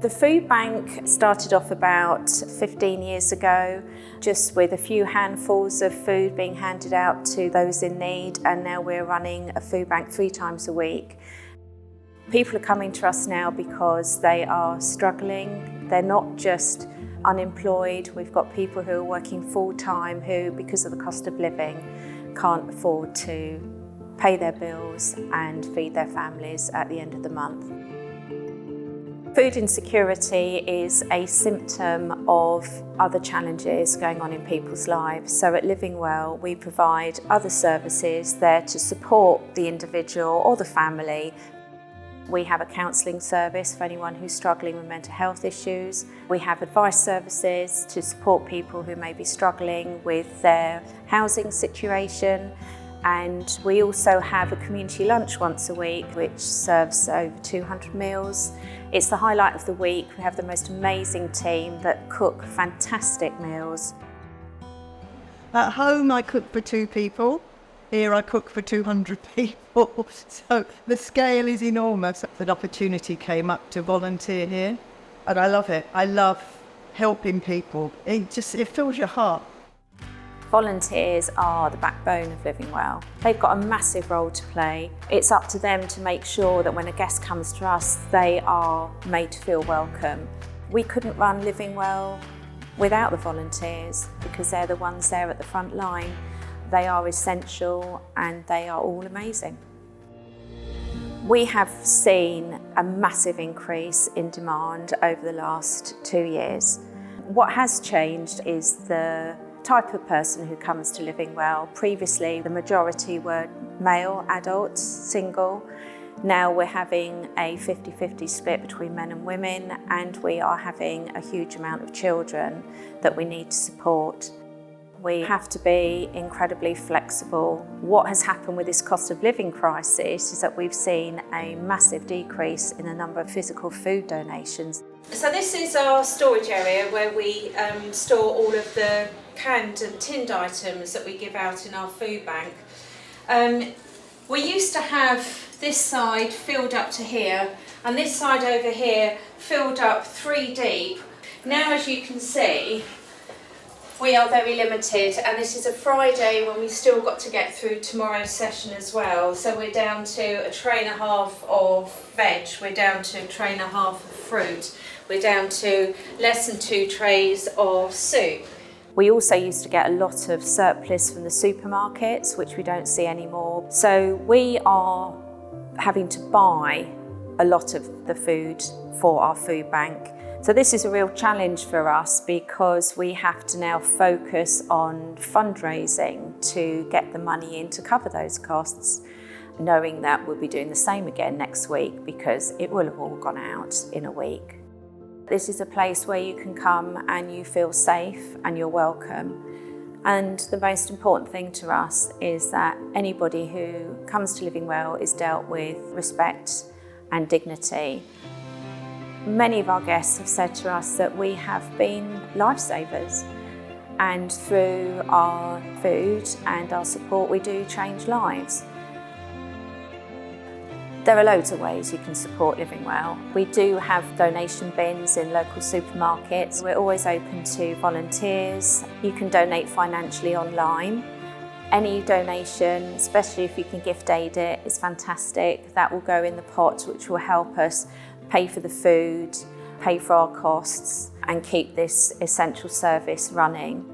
The food bank started off about 15 years ago, just with a few handfuls of food being handed out to those in need, and now we're running a food bank 3 times a week. People are coming to us now because they are struggling. They're not just unemployed. We've got people who are working full-time who, because of the cost of living, can't afford to pay their bills and feed their families at the end of the month. Food insecurity is a symptom of other challenges going on in people's lives. So at Living Well, we provide other services there to support the individual or the family. We have a counselling service for anyone who's struggling with mental health issues. We have advice services to support people who may be struggling with their housing situation. And we also have a community lunch once a week, which serves over 200 meals. It's the highlight of the week. We have the most amazing team that cook fantastic meals. At home, I cook for 2 people. Here, I cook for 200 people. So the scale is enormous. An opportunity came up to volunteer here, and I love it. I love helping people. It fills your heart. Volunteers are the backbone of Living Well. They've got a massive role to play. It's up to them to make sure that when a guest comes to us, they are made to feel welcome. We couldn't run Living Well without the volunteers because they're the ones there at the front line. They are essential and they are all amazing. We have seen a massive increase in demand over the last 2 years. What has changed is the type of person who comes to Living Well. Previously, the majority were male adults, single. Now we're having a 50-50 split between men and women, and we are having a huge amount of children that we need to support. We have to be incredibly flexible. What has happened with this cost of living crisis is that we've seen a massive decrease in the number of physical food donations. So this is our storage area where we store all of the canned and tinned items that we give out in our food bank. We used to have this side filled up to here and this side over here filled up 3 deep. Now, as you can see, we are very limited, and this is a Friday when we've still got to get through tomorrow's session as well. So we're down to a tray and a half of veg, we're down to a tray and a half of fruit, we're down to less than 2 trays of soup. We also used to get a lot of surplus from the supermarkets, which we don't see anymore. So we are having to buy a lot of the food for our food bank. So this is a real challenge for us because we have to now focus on fundraising to get the money in to cover those costs, knowing that we'll be doing the same again next week because it will have all gone out in a week. This is a place where you can come and you feel safe and you're welcome. And the most important thing to us is that anybody who comes to Living Well is dealt with respect and dignity. Many of our guests have said to us that we have been lifesavers, and through our food and our support we do change lives. There are loads of ways you can support Living Well. We do have donation bins in local supermarkets. We're always open to volunteers. You can donate financially online. Any donation, especially if you can gift aid it, is fantastic. That will go in the pot, which will help us pay for the food, pay for our costs, and keep this essential service running.